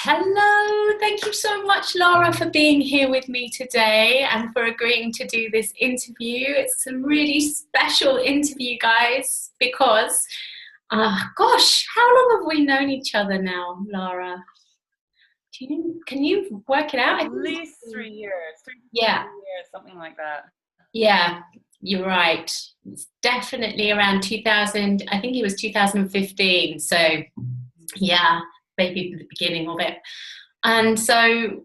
Hello, thank you so much, Lara, for being here with me today and for agreeing to do this interview. It's a really special interview, guys, because, gosh, how long have we known each other now, Lara? Can you work it out? At least 3 years, Yeah, 3 years, something like that. yeah, you're right. It's definitely around 2000, I think it was 2015. So, yeah, maybe the beginning of it. And so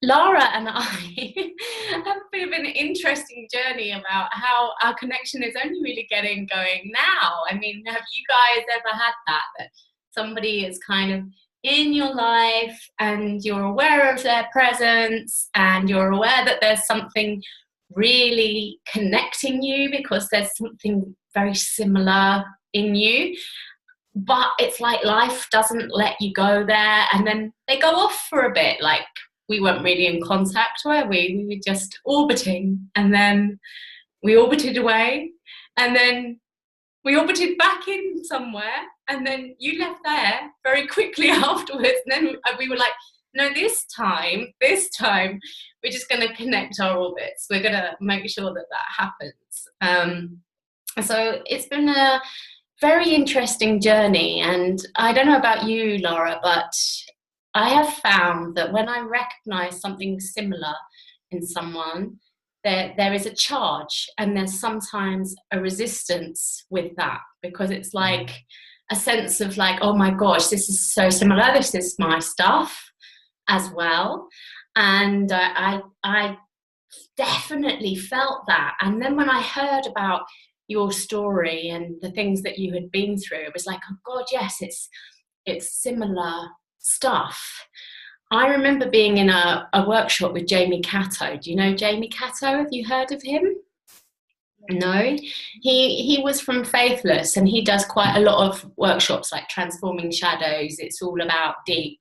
Lara and I have a bit of an interesting journey about how our connection is only really getting going now. I mean, have you guys ever had that somebody is kind of in your life and you're aware of their presence and you're aware that there's something really connecting you because there's something very similar in you, but it's like life doesn't let you go there, and then they go off for a bit, like we weren't really in contact, were we? We were just orbiting, and then we orbited away, and then we orbited back in somewhere, and then you left there very quickly afterwards, and then we were like, no, this time we're just going to connect our orbits, we're going to make sure that happens. So it's been a very interesting journey, and I don't know about you, Laura, but I have found that when I recognize something similar in someone, there is a charge, and there's sometimes a resistance with that, because it's like a sense of like, oh my gosh, this is so similar, this is my stuff as well. And I definitely felt that. And then when I heard about your story and the things that you had been through, it was like, oh God, yes, it's similar stuff. I remember being in a workshop with Jamie Catto. Do you know Jamie Catto? Have you heard of him? No, he was from Faithless, and he does quite a lot of workshops like Transforming Shadows. It's all about deep,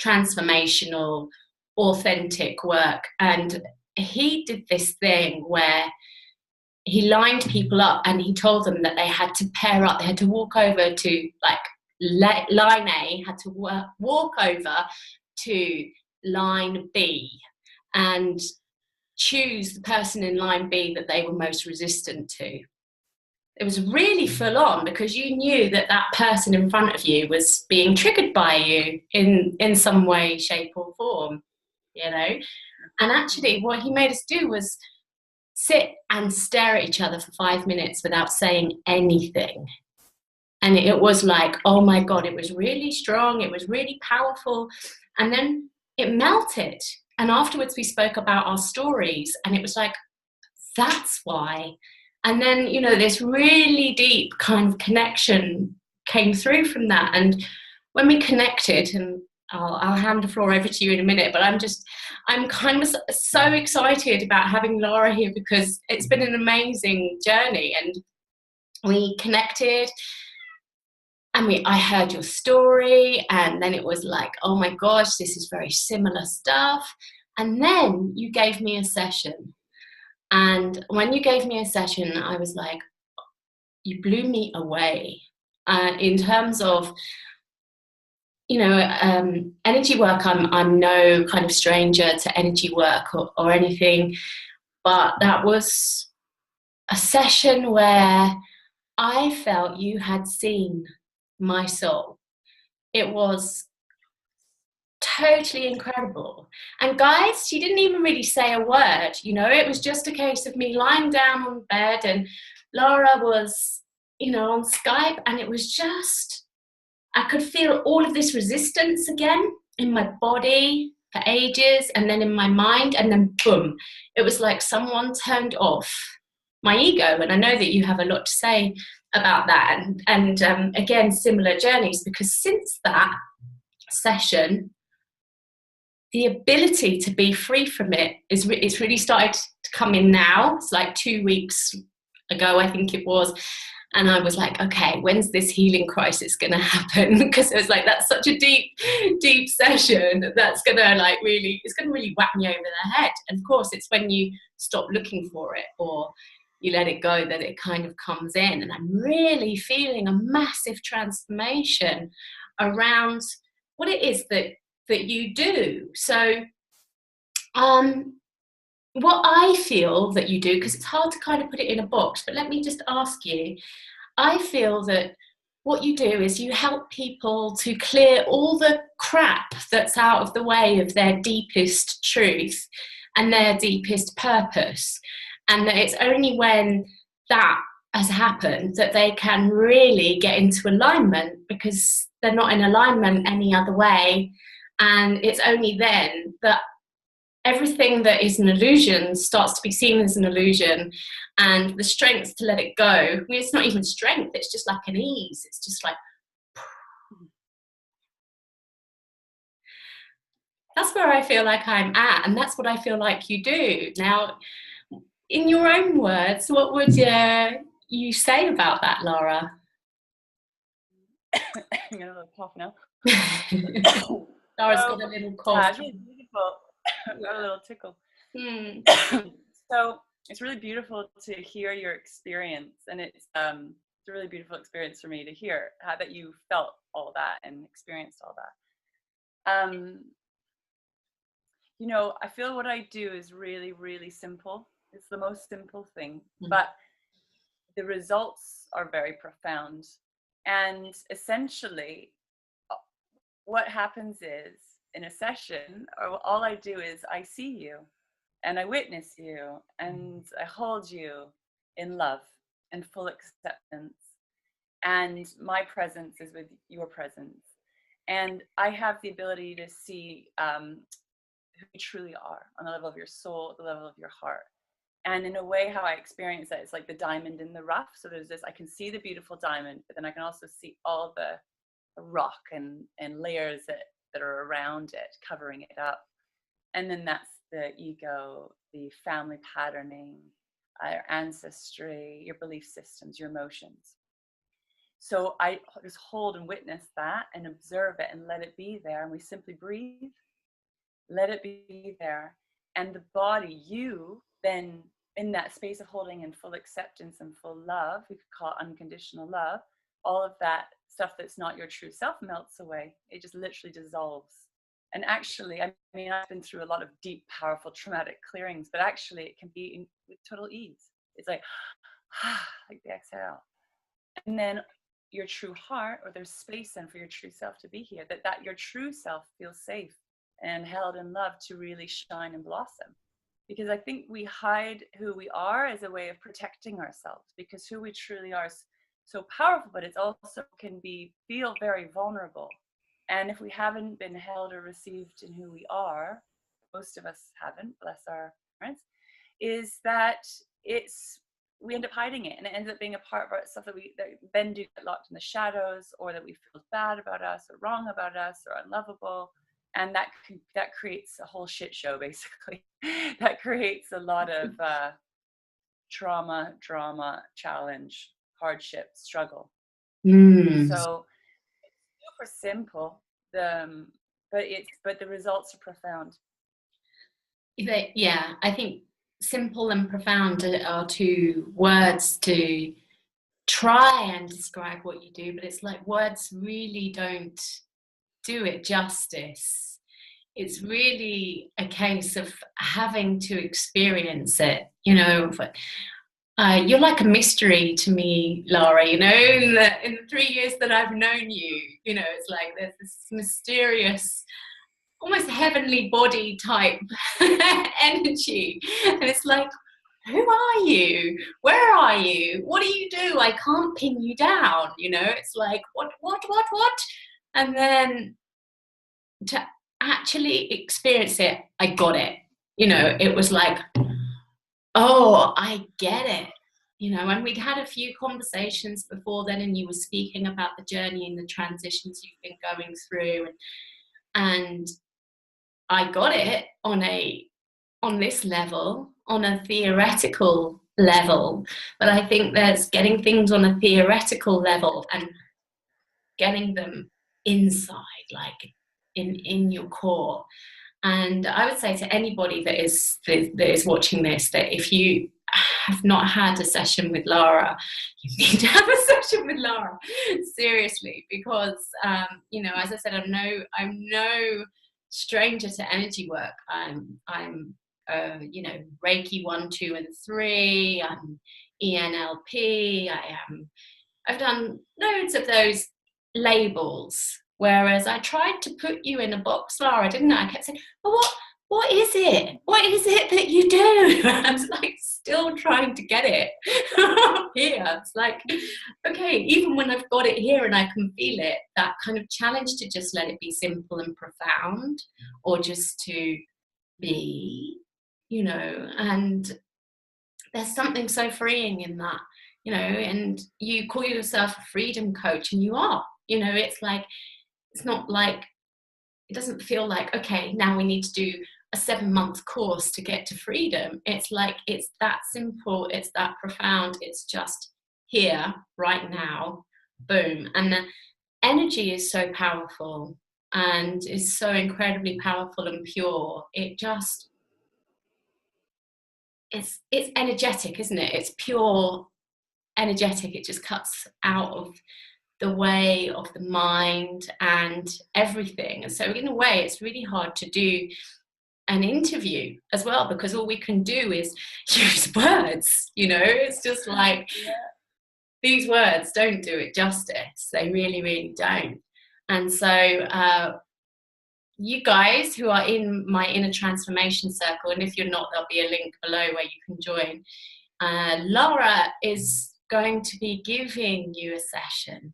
transformational, authentic work. And he did this thing where he lined people up and he told them that they had to pair up, they had to walk over to like line A, had to walk over to line B and choose the person in line B that they were most resistant to. It was really full on, because you knew that that person in front of you was being triggered by you in some way, shape or form, you know. And actually what he made us do was sit and stare at each other for 5 minutes without saying anything. And it was like, oh my God, it was really strong, it was really powerful. And then it melted. And afterwards we spoke about our stories, and it was like, that's why. And then, you know, this really deep kind of connection came through from that. And when we connected, and I'll hand the floor over to you in a minute, but I'm kind of so excited about having Lara here, because it's been an amazing journey. And we connected, and I heard your story, and then it was like, oh my gosh, this is very similar stuff. And then you gave me a session. And when you gave me a session, I was like, you blew me away. In terms of, you know, energy work, I'm no kind of stranger to energy work or anything, but that was a session where I felt you had seen my soul. It was totally incredible. And guys, she didn't even really say a word, you know, it was just a case of me lying down on bed, and Lara was, you know, on Skype, and it was just, I could feel all of this resistance again in my body for ages, and then in my mind, and then boom, it was like someone turned off my ego. And I know that you have a lot to say about that, and again, similar journeys, because since that session, the ability to be free from it it's really started to come in now. It's like 2 weeks ago, I think it was. And I was like, okay, when's this healing crisis going to happen? Because it was like, that's such a deep session that's going to like really, it's going to really whack me over the head. And of course, it's when you stop looking for it or you let it go that it kind of comes in. And I'm really feeling a massive transformation around what it is that that you do. So what I feel that you do, because it's hard to kind of put it in a box, but let me just ask you, I feel that what you do is you help people to clear all the crap that's out of the way of their deepest truth and their deepest purpose. And that it's only when that has happened that they can really get into alignment, because they're not in alignment any other way. And it's only then that everything that is an illusion starts to be seen as an illusion, and the strength to let it go. I mean, it's not even strength, it's just like an ease. It's just like, that's where I feel like I'm at, and that's what I feel like you do. Now, in your own words, what would you say about that, Lara? I'm gonna have a cough now. Lara's got a little cough. It's really beautiful. I've got a little tickle. So it's really beautiful to hear your experience, and it's a really beautiful experience for me to hear how that you felt all that and experienced all that. You know, I feel what I do is really, really simple. It's the most simple thing, but the results are very profound. And essentially, what happens is, in a session, all I do is I see you and I witness you and I hold you in love and full acceptance. And my presence is with your presence. And I have the ability to see who you truly are on the level of your soul, the level of your heart. And in a way, how I experience that is like the diamond in the rough. So there's this, I can see the beautiful diamond, but then I can also see all the rock and layers that are around it, covering it up. And then that's the ego, the family patterning, your ancestry, your belief systems, your emotions. So I just hold and witness that and observe it and let it be there. And we simply breathe, let it be there. And the body, you then in that space of holding in full acceptance and full love, we could call it unconditional love, all of that stuff that's not your true self melts away. It just literally dissolves. And actually, I mean, I've been through a lot of deep, powerful, traumatic clearings, but actually it can be with total ease. It's like the exhale. And then your true heart, or there's space then for your true self to be here, that your true self feels safe and held in love to really shine and blossom. Because I think we hide who we are as a way of protecting ourselves, because who we truly are is so powerful, but it also can feel very vulnerable. And if we haven't been held or received in who we are, most of us haven't, bless our parents, is that we end up hiding it, and it ends up being a part of our stuff that then do get locked in the shadows, or that we feel bad about us or wrong about us or unlovable. And that creates a whole shit show, basically. That creates a lot of trauma, drama, challenge, hardship, struggle. So it's super simple, but the results are profound. Yeah, I think simple and profound are two words to try and describe what you do, but it's like words really don't do it justice. It's really a case of having to experience it, you know. You're like a mystery to me, Lara, you know, in the 3 years that I've known you, you know, it's like there's this mysterious, almost heavenly body type energy. And it's like, who are you? Where are you? What do you do? I can't pin you down, you know. It's like, what? And then to actually experience it, I got it. You know, it was like, oh, I get it. You know, and we'd had a few conversations before then, and you were speaking about the journey and the transitions you've been going through, and I got it on this level, on a theoretical level. But I think there's getting things on a theoretical level and getting them inside, like in your core. And I would say to anybody that is watching this, that if you have not had a session with Lara, you need to have a session with Lara, seriously, because you know, as I said, I'm no stranger to energy work. I'm you know, Reiki 1, 2, and 3. I'm ENLP. I've done loads of those labels. Whereas I tried to put you in a box, Lara, didn't I? I kept saying, well, what is it? What is it that you do? I was like still trying to get it here. It's like, okay, even when I've got it here and I can feel it, that kind of challenge to just let it be simple and profound, or just to be, you know, and there's something so freeing in that, you know. And you call yourself a freedom coach, and you are, you know, it's like, it's not like, it doesn't feel like, okay, now we need to do a 7-month course to get to freedom. It's like, it's that simple, it's that profound, it's just here, right now, boom. And the energy is so powerful and is so incredibly powerful and pure. It just, it's energetic, isn't it? It's pure energetic. It just cuts out of the way of the mind and everything. And so in a way, it's really hard to do an interview as well, because all we can do is use words, you know. It's just like, these words don't do it justice. They really, really don't. And so you guys who are in my inner transformation circle, and if you're not, there'll be a link below where you can join. Lara is going to be giving you a session.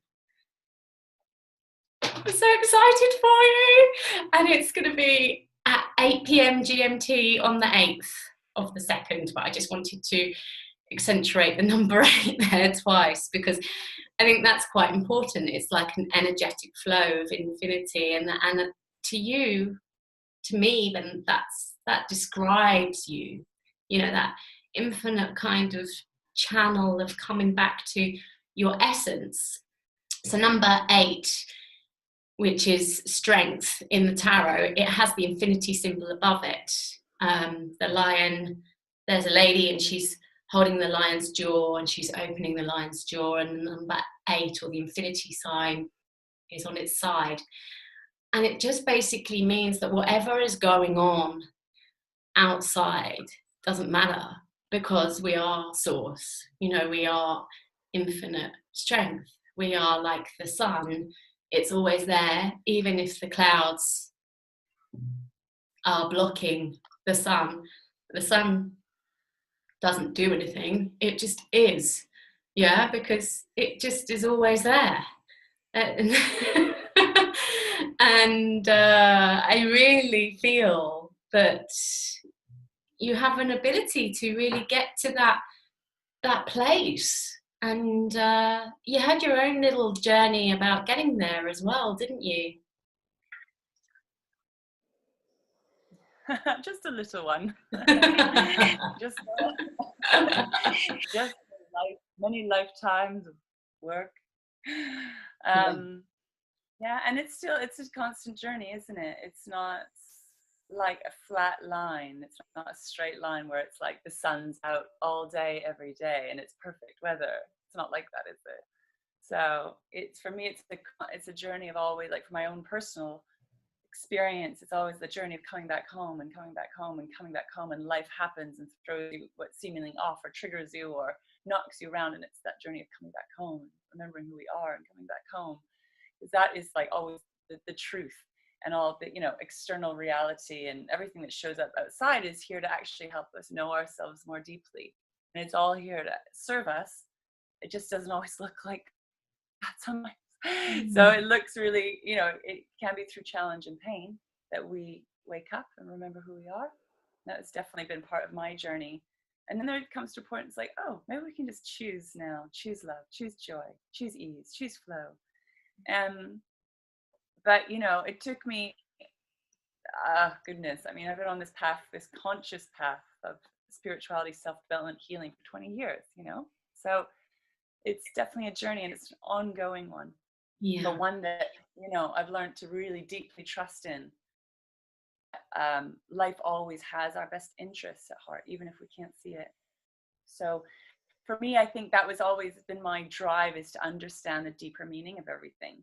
I'm so excited for you. And it's going to be at 8 p.m. GMT on the 8th of the 2nd. But I just wanted to accentuate the number 8 there twice, because I think that's quite important. It's like an energetic flow of infinity. And to you, to me, then that describes you, you know, that infinite kind of channel of coming back to your essence. So number 8, which is strength in the tarot, it has the infinity symbol above it. The lion, there's a lady and she's holding the lion's jaw and she's opening the lion's jaw, and number 8, or the infinity sign, is on its side. And it just basically means that whatever is going on outside doesn't matter, because we are source, you know, we are infinite strength. We are like the sun. It's always there, even if the clouds are blocking the sun. The sun doesn't do anything. It just is, yeah, because it just is always there. And I really feel that you have an ability to really get to that place. And you had your own little journey about getting there as well, didn't you? Just a little one. just many lifetimes of work. Yeah, and it's a constant journey, isn't it? It's not like a flat line. It's not a straight line where it's like the sun's out all day every day and it's perfect weather. It's not like that, is it? So it's, for me, it's a journey of always, like, for my own personal experience, it's always the journey of coming back home and coming back home and coming back home, and life happens and throws you what seemingly off or triggers you or knocks you around, and it's that journey of coming back home, remembering who we are and coming back home, because that is like always the truth. And all the, you know, external reality and everything that shows up outside is here to actually help us know ourselves more deeply, and it's all here to serve us. It just doesn't always look like that sometimes. So it looks really, you know, it can be through challenge and pain that we wake up and remember who we are. That's definitely been part of my journey. And then there comes to a point, it's like, oh, maybe we can just choose now, choose love, choose joy, choose ease, choose flow. But, you know, it took me, goodness, I mean, I've been on this path, this conscious path of spirituality, self-development, healing for 20 years, you know? So it's definitely a journey, and it's an ongoing one. Yeah. But one that, you know, I've learned to really deeply trust in. Life always has our best interests at heart, even if we can't see it. So for me, I think that was always been my drive, is to understand the deeper meaning of everything,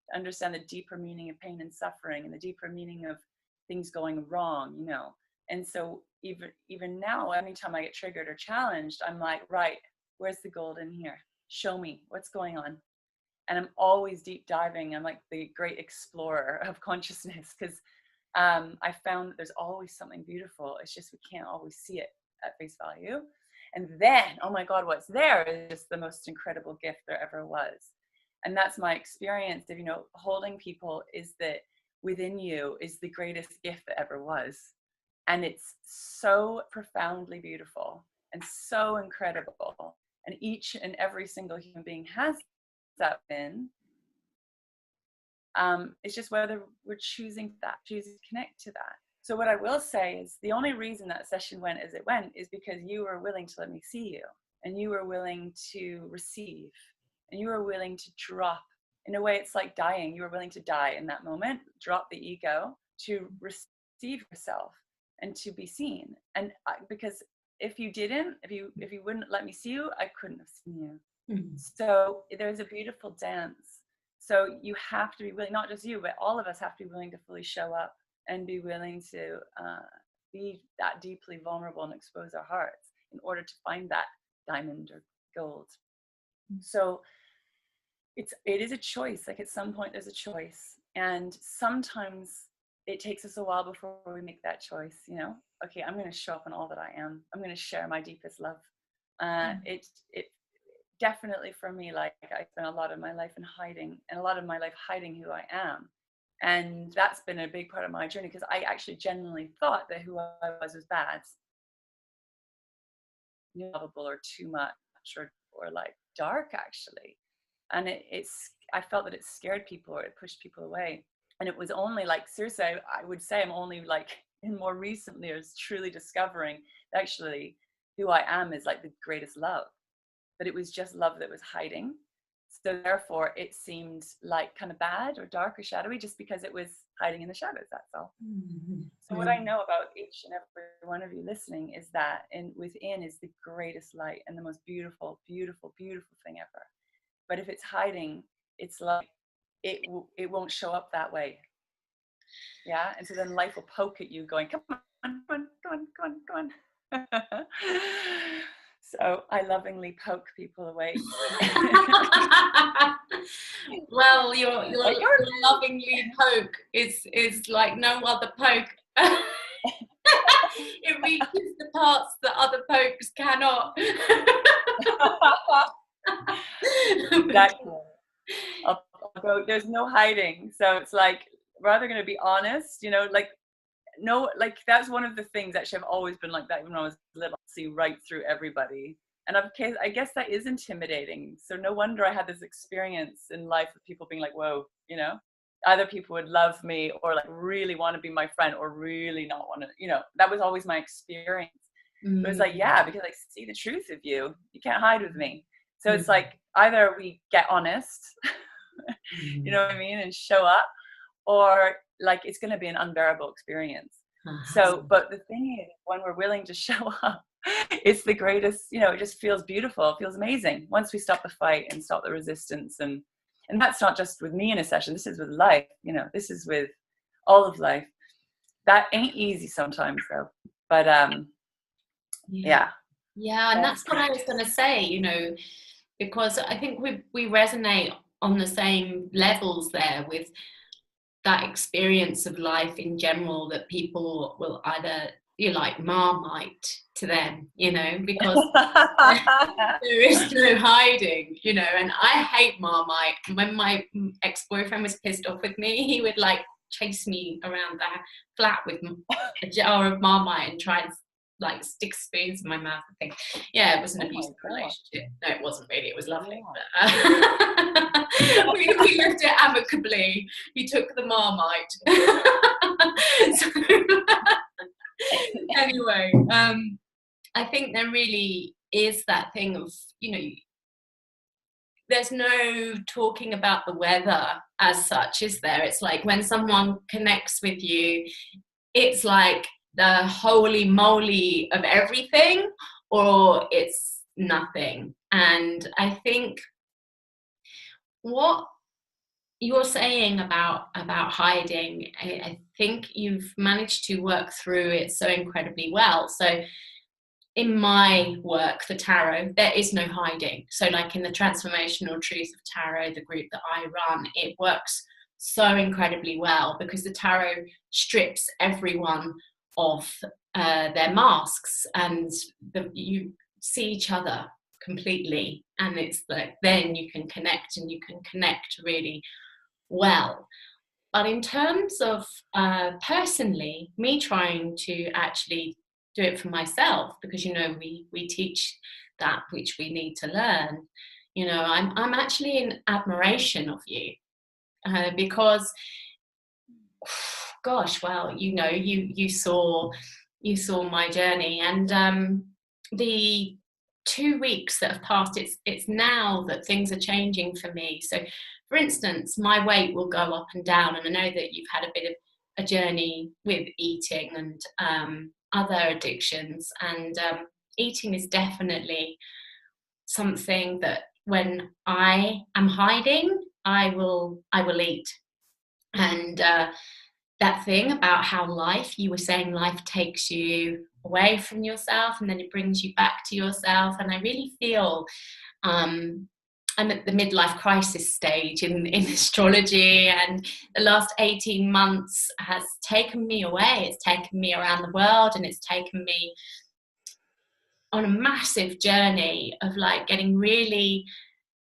to understand the deeper meaning of pain and suffering, and the deeper meaning of things going wrong, you know. And so even now, anytime I get triggered or challenged, I'm like, right, where's the gold in here? Show me what's going on. And I'm always deep diving. I'm like the great explorer of consciousness, because I found that there's always something beautiful. It's just we can't always see it at face value. And then, oh my God, what's there is just the most incredible gift there ever was. And that's my experience of, you know, holding people, is that within you is the greatest gift that ever was. And it's so profoundly beautiful and so incredible. And each and every single human being has that within. It's just whether we're choosing to connect to that. So what I will say is the only reason that session went as it went is because you were willing to let me see you, and you were willing to receive, and you were willing to drop. In a way, it's like dying. You were willing to die in that moment, drop the ego to receive yourself and to be seen. And because if you didn't, if you wouldn't let me see you, I couldn't have seen you. Mm-hmm. So there's a beautiful dance. So you have to be willing, not just you, but all of us have to be willing to fully show up and be willing to be that deeply vulnerable and expose our hearts in order to find that diamond or gold. Mm-hmm. So it is a choice. Like at some point there's a choice, and sometimes it takes us a while before we make that choice. You know, okay, I'm going to show up in all that I am. I'm going to share my deepest love. It definitely, for me, like I spent a lot of my life in hiding, and a lot of my life hiding who I am. And that's been a big part of my journey, because I actually genuinely thought that who I was bad, lovable, or too much, or like dark, actually. And I felt that it scared people, or it pushed people away. And it was only like, seriously, I would say I'm only like in more recent years truly discovering actually who I am is like the greatest love. But it was just love that was hiding. So therefore it seemed like kind of bad or dark or shadowy, just because it was hiding in the shadows, that's all. Mm-hmm. So what I know about each and every one of you listening is that within is the greatest light and the most beautiful, beautiful, beautiful thing ever. But if it's hiding, it's like it won't show up that way. Yeah. And so then life will poke at you going, come on. So I lovingly poke people away. Well, your lovingly poke is like no other poke. It reaches the parts that other pokes cannot. Exactly. I'll go, there's no hiding. So it's like, rather going to be honest, you know, like, no, like that's one of the things actually I've always been like that when I was little, see right through everybody. And I guess that is intimidating. So no wonder I had this experience in life of people being like, whoa, you know, either people would love me or like really want to be my friend or really not want to, you know, that was always my experience. Mm-hmm. But it's like, yeah, because I see the truth of you. You can't hide with me. So it's like, either we get honest, you know what I mean, and show up, or like it's going to be an unbearable experience. So, but the thing is, when we're willing to show up, it's the greatest, you know, it just feels beautiful. It feels amazing once we stop the fight and stop the resistance. And that's not just with me in a session. This is with life, you know, this is with all of life. That ain't easy sometimes though, but yeah. And that's what I was going to say, you know, because I think we resonate on the same levels there with that experience of life in general, that people will either, you're like Marmite to them, you know, because there is no hiding, you know. And I hate Marmite. When my ex-boyfriend was pissed off with me, he would like chase me around the flat with a jar of Marmite and try and like stick spoons in my mouth. I think, yeah, it was an abusive relationship. No, it wasn't really. It was lovely. But, we left it amicably. He took the Marmite. So, anyway, I think there really is that thing of, you know, there's no talking about the weather as such, is there? It's like when someone connects with you, it's like the holy moly of everything, or it's nothing. And I think what you're saying about hiding, I think you've managed to work through it so incredibly well. So in my work for tarot, there is no hiding. So like in the Transformational Truth of Tarot, the group that I run, it works so incredibly well because the tarot strips everyone of their masks, and you see each other completely, and it's like then you can connect, and you can connect really well. But in terms of personally, me trying to actually do it for myself, because we teach that which we need to learn. I'm actually in admiration of you, because, gosh, well, you saw my journey, and the 2 weeks that have passed, it's now that things are changing for me. So for instance, my weight will go up and down, and I know that you've had a bit of a journey with eating and other addictions, and eating is definitely something that when I am hiding, I will eat. And that thing about how you were saying life takes you away from yourself and then it brings you back to yourself, and I really feel I'm at the midlife crisis stage in astrology, and the last 18 months has taken me away. It's taken me around the world, and it's taken me on a massive journey of like getting really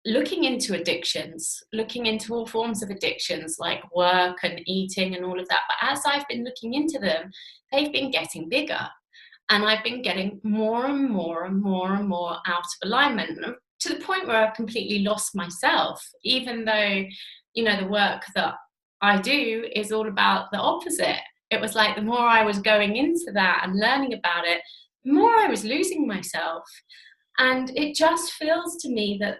looking into addictions, looking into all forms of addictions like work and eating and all of that. But as I've been looking into them, they've been getting bigger, and I've been getting more and more and more and more out of alignment, to the point where I've completely lost myself, even though, the work that I do is all about the opposite. It was like the more I was going into that and learning about it, the more I was losing myself. And it just feels to me that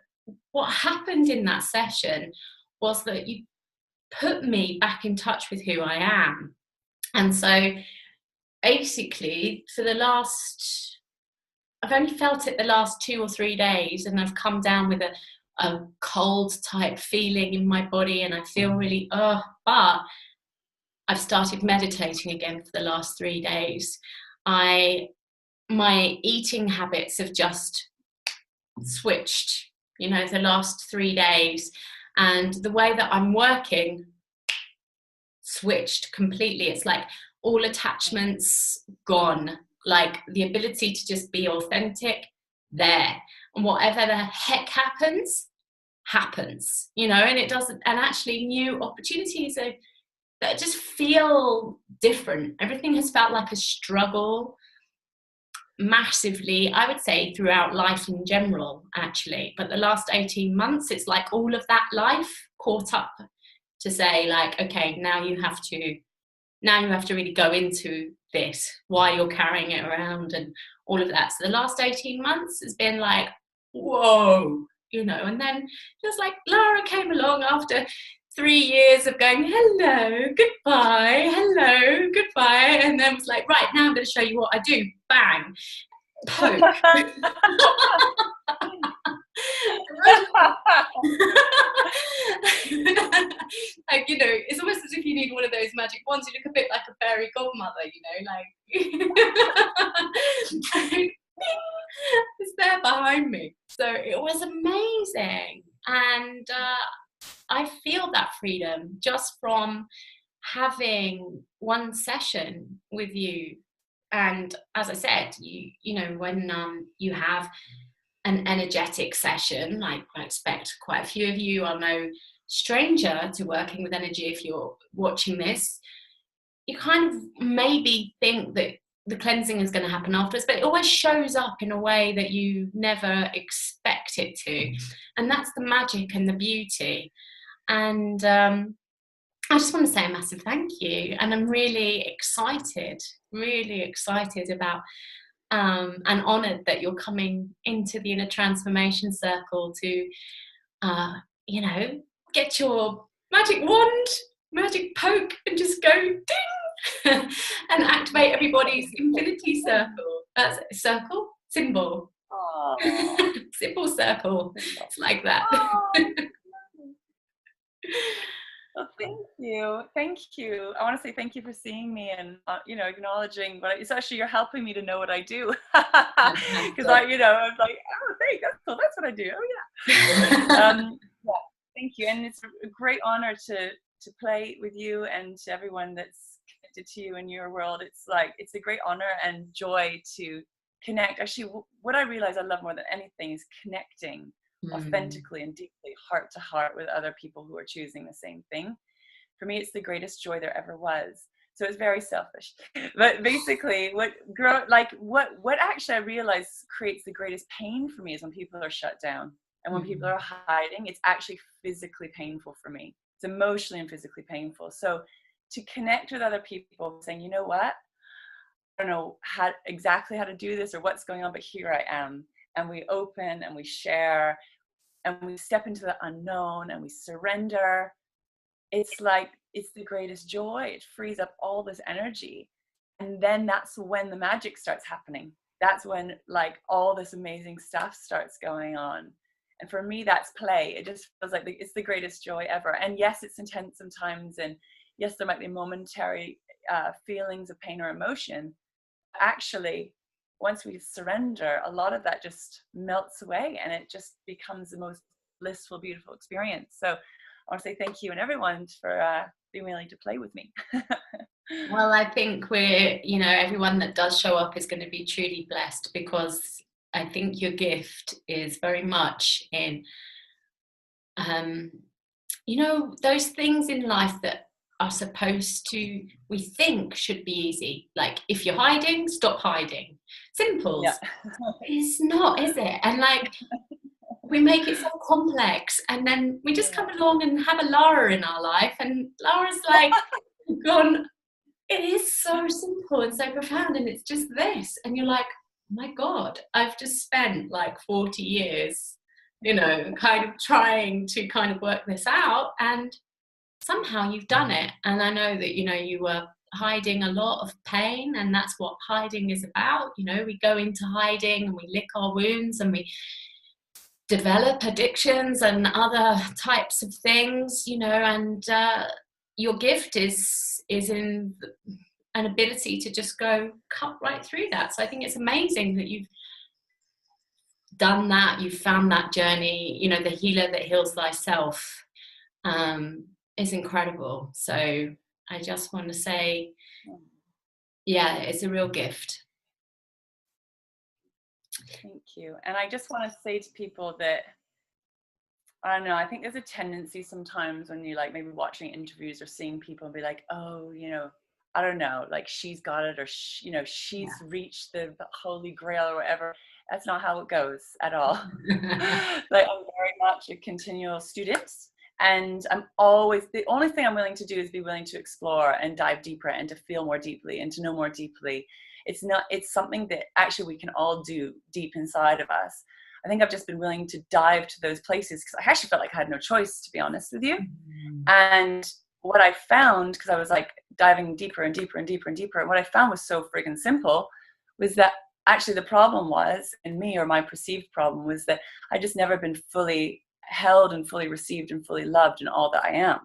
what happened in that session was that you put me back in touch with who I am. And so basically I've only felt it the last 2 or 3 days, and I've come down with a cold type feeling in my body, and I feel really, but I've started meditating again for the last 3 days. My eating habits have just switched, the last 3 days, and the way that I'm working switched completely. It's like all attachments gone, like the ability to just be authentic there, and whatever the heck happens, and it doesn't, and actually new opportunities that just feel different. Everything has felt like a struggle massively, I would say, throughout life in general, actually. But the last 18 months, it's like all of that life caught up to say, like, okay, now you have to really go into this, why you're carrying it around and all of that. So the last 18 months has been like, whoa, and then just like Lara came along after 3 years of going, hello, goodbye, hello, goodbye, and then was like, right, now I'm going to show you what I do. Bang, poke. Like, it's almost as if you need one of those magic wands. You look a bit like a fairy godmother, like it's there behind me. So it was amazing, and I feel that freedom just from having one session with you. And as I said, when you have an energetic session, like I expect quite a few of you are no stranger to working with energy. If you're watching this, you kind of maybe think that the cleansing is going to happen afterwards, but it always shows up in a way that you never expect it to. And that's the magic and the beauty. And I just want to say a massive thank you. And I'm really excited about and honoured that you're coming into the Inner Transformation Circle to, get your magic wand, magic poke, and just go ding and activate everybody's infinity circle. That's a circle? Symbol. Symbol circle. It's like that. Well, thank you. I want to say thank you for seeing me and acknowledging it's actually, you're helping me to know what I do, because I was like, oh great, that's cool, that's what I do. Oh yeah. Yeah, thank you, and it's a great honor to play with you and to everyone that's connected to you in your world. It's a great honor and joy to connect. Actually, what I realize I love more than anything is connecting authentically and deeply, heart to heart, with other people who are choosing the same thing. For me, it's the greatest joy there ever was. So it's very selfish, but basically what actually I realize creates the greatest pain for me is when people are shut down and when people are hiding. It's actually physically painful for me. It's emotionally and physically painful. So to connect with other people saying, you know what, I don't know exactly how to do this or what's going on, but here I am. And we open and we share and we step into the unknown and we surrender. It's the greatest joy. It frees up all this energy. And then that's when the magic starts happening. That's when all this amazing stuff starts going on. And for me, that's play. It just feels like it's the greatest joy ever. And yes, it's intense sometimes. And yes, there might be momentary feelings of pain or emotion. Actually, once we surrender, a lot of that just melts away and it just becomes the most blissful, beautiful experience. So I want to say thank you and everyone for being willing to play with me. Well, I think everyone that does show up is going to be truly blessed, because I think your gift is very much in, those things in life that are supposed to, we think should be easy. Like, if you're hiding, stop hiding. Simples. Yeah. It's not, is it? And we make it so complex, and then we just come along and have a Lara in our life, and Lara's gone, it is so simple and so profound, and it's just this, and you're like, oh my God, I've just spent 40 years kind of trying to kind of work this out, and somehow you've done it. And I know that you were hiding a lot of pain, and that's what hiding is about. We go into hiding and we lick our wounds and we develop addictions and other types of things, and your gift is in an ability to just go cut right through that. So I think it's amazing that you've done that, you've found that journey. The healer that heals thyself is incredible. So I just want to say, yeah, it's a real gift. Thank you. And I just want to say to people that, I don't know, I think there's a tendency sometimes when you maybe watching interviews or seeing people and be like, oh, I don't know, she's got it, or she's reached the holy grail or whatever. That's not how it goes at all. I'm very much a continual student, and I'm always, the only thing I'm willing to do is be willing to explore and dive deeper and to feel more deeply and to know more deeply. It's something that actually we can all do deep inside of us. I think I've just been willing to dive to those places because I actually felt like I had no choice, to be honest with you. And what I found, because I was diving deeper and deeper and deeper and deeper, and what I found was so friggin' simple, was that actually the problem was in me, or my perceived problem was that I just never been fully held and fully received and fully loved in all that I am.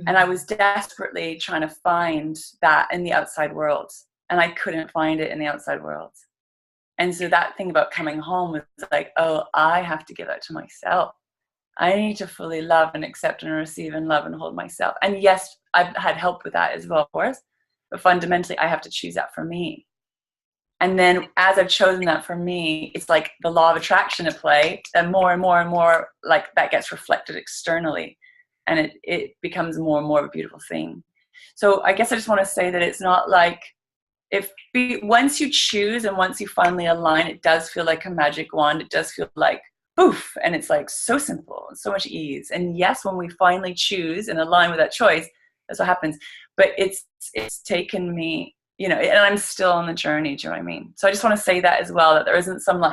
And I was desperately trying to find that in the outside world, and I couldn't find it in the outside world. And so that thing about coming home was oh, I have to give that to myself. I need to fully love and accept and receive and love and hold myself. And yes, I've had help with that as well, of course. But fundamentally, I have to choose that for me. And then as I've chosen that for me, it's like the law of attraction at play. And more and more, that gets reflected externally. And it becomes more and more of a beautiful thing. So I guess I just want to say that it's not once you choose and once you finally align, it does feel like a magic wand. It does feel like poof, and it's so simple and so much ease. And yes, when we finally choose and align with that choice, that's what happens. But it's taken me, and I'm still on the journey. Do you know what I mean? So I just want to say that as well, that there isn't some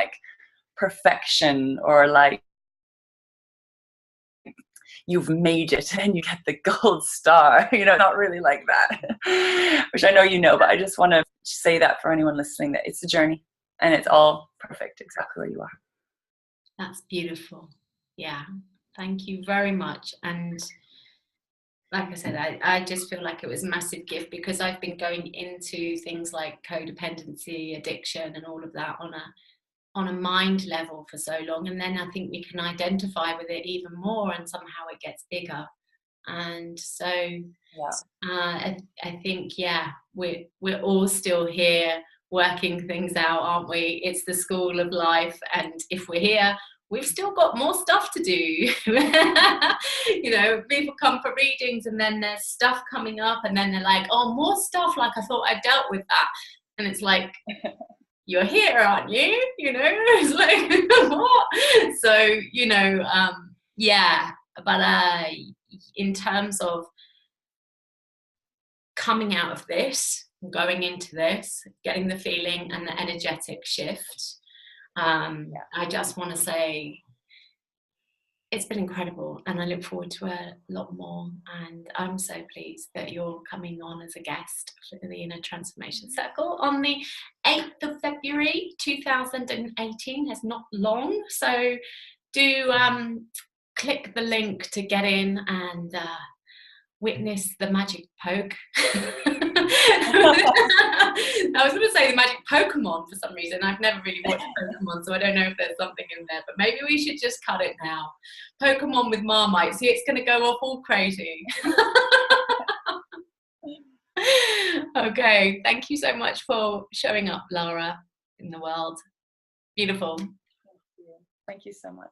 perfection or you've made it and you get the gold star, not really like that, which I know, but I just want to say that for anyone listening, that it's a journey and it's all perfect exactly where you are. That's beautiful. Yeah. Thank you very much. And like I said, I just feel like it was a massive gift, because I've been going into things like codependency, addiction, and all of that on a mind level for so long, and then I think we can identify with it even more, and somehow it gets bigger. And so I think, yeah, we're all still here working things out, aren't we? It's the school of life, and if we're here, we've still got more stuff to do. You know, people come for readings, and then there's stuff coming up, and then they're like, oh, more stuff, like I thought I dealt with that. And it's like, you're here, aren't you? You know, it's like, what? So, you know, yeah, but in terms of coming out of this, going into this, getting the feeling and the energetic shift, I just want to say it's been incredible, and I look forward to a lot more. And I'm so pleased that you're coming on as a guest for the Inner Transformation Circle on the 8th of February 2018. It's not long, so do click the link to get in and witness the magic poke. I was going to say the magic Pokemon for some reason. I've never really watched Pokemon, so I don't know if there's something in there, but maybe we should just cut it now. Pokemon with Marmite. See, it's going to go off all crazy. Okay, thank you so much for showing up, Lara, in the world. Beautiful. Thank you so much.